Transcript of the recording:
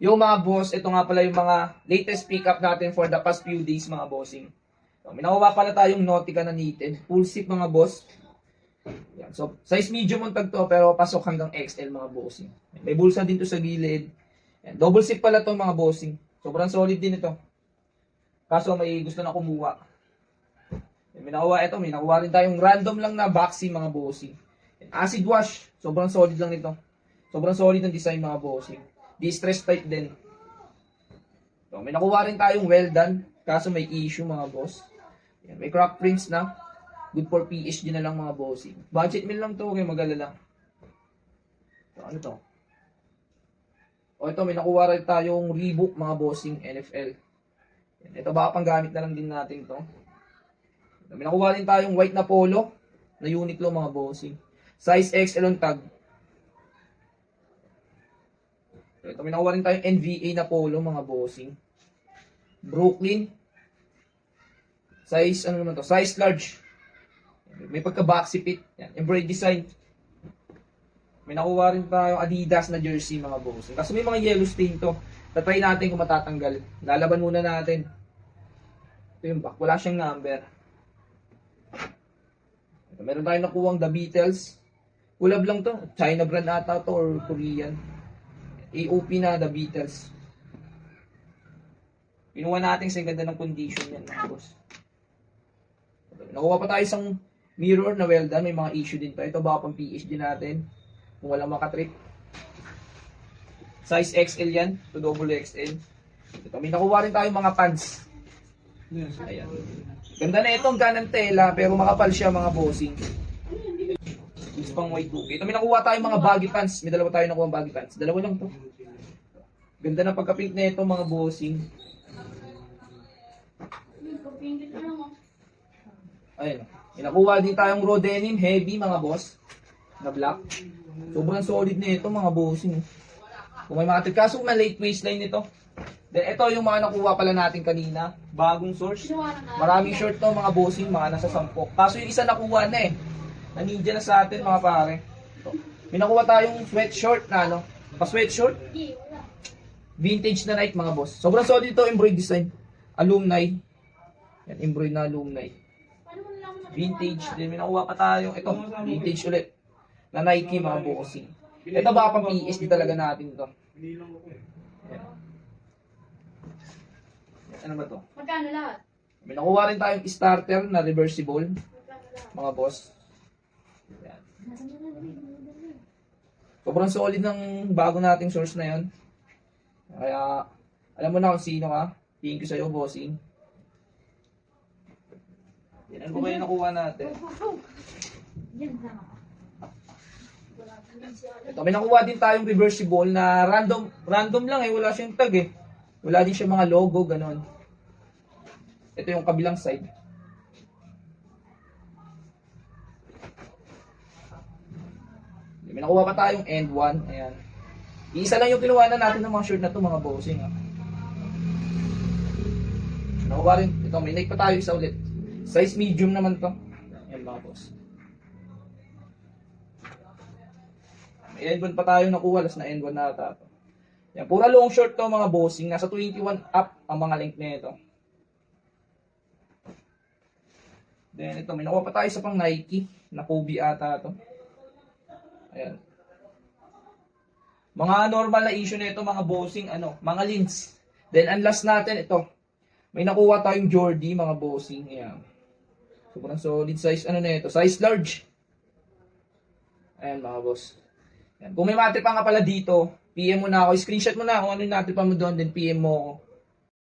Yung mga boss, ito nga pala yung mga latest pickup natin for the past few days mga bossing. So, may nakuha pala tayong Nautica na knitted. Full zip mga boss. Yan. So, size medium ang tag to, pero pasok hanggang XL mga bossing. May bulsa din to sa gilid. Yan. Double zip pala to mga bossing. Sobrang solid din ito. Kaso may gusto na kumuha. Yan. May nakuha rin tayong random lang na boxy mga bossing. Yan. Acid wash. Sobrang solid lang ito. Sobrang solid ng design mga bossing. Distress type din. So, may nakuha rin tayong well done. Kaso may issue mga boss. Yan. May crack prints na. Good for PSG na lang mga bossing. Budget meal lang to, okay, mag-alala. So, ano to? O ito, may nakuha rin tayong Reebok mga bossing NFL. Yan. Ito baka pang gamit na lang din natin to. May nakuha rin tayong white na polo na Uniqlo mga bossing. Size XL on tag. Ito, may nakuha rin tayong NVA na polo mga bossing. Brooklyn. Size, ano naman to? Size large. May pagka-boxy fit. Yan. Embroidered design. May nakuha rin tayong Adidas na jersey mga bossing. Kasi may mga yellow stain to. Tatry natin kung matatanggal. Lalaban muna natin. Ito yung back. Wala siyang number. Ito, meron tayong nakuha The Beatles. Kulab lang to. China brand ata to or Korean. AOP na The Beatles. Pinuha natin sa ganda ng condition yan mga boss. Nakuha pa tayo isang mirror na well done. May mga issue din to. Ito baka pang PSG natin. Kung walang makatrip. Size XL yan. To double XL. Ito, may nakuha rin tayo mga pants. Ayan. Ganda na itong ganang tela. Pero makapal siya mga bossing. It's pang white bouquet. Ito, may nakuha tayong mga baggy pants. May dalawa tayo nakuha baggy pants. Dalawa lang to. Ganda na pagka-pink na ito mga bossing. Ayun. May nakuha din tayong raw denim heavy mga boss. Na black. Sobrang solid na ito mga bossing. Kung may mga kaso may late waistline nito. Then ito yung mga nakuha pala natin kanina. Bagong source. Maraming short to mga bossing. Mga nasa 10. Kaso yung isa nakuha na eh. Nanidya na sa atin mga pare. Ito. May nakuha tayong sweatshirt na ano. Pa-sweatshirt. Vintage na Nike mga boss. Sobrang solid ito embroidered design. Alumni. Yan, embroidered na alumni. Vintage. Then may nakuha pa tayong ito. Vintage ulit. Na Nike mga bossing. Ito baka pang PSG talaga natin to. Yan. Ano ba to? Magkano lahat? May nakuha rin tayong starter na reversible. Mga boss. Yan. Sobrang solid ng bago nating source na yon. Kaya, alam mo na kung sino ka. Thank you sa'yo, bossing. Yan ang ba yung nakuha natin? Ito, may nakuha din tayong reversible na random lang eh. Wala siyang tag eh. Wala din siya mga logo, ganon. Ito yung kabilang side. May nakuha pa tayong end one. Ayan. Isa lang yung kinuha na natin ng mga shirt na to mga bossing. Ha? Nakuha rin. Ito, may Nike pa tayo isa ulit. Size medium naman to. Ayan mga boss. May end one pa tayo nakuha. Last na end one na ata to. Yan, pura long short to mga bossing. Nasa 21 up ang mga length na ito. Then ito, may nakuha pa tayo sa pang Nike. Na Kobe ata to. Ayan. Mga normal na issue na ito mga bossing, ano, mga lens. Then ang last natin ito. May nakuha tayong Jordy mga bossing. Ayan. Sobrang solid size, ano na ito, size large. Ayan mga boss. Ayan. Kung may matripa nga pala dito, PM mo na ako, screenshot mo na kung ano yung natripa mo doon, then PM mo ako.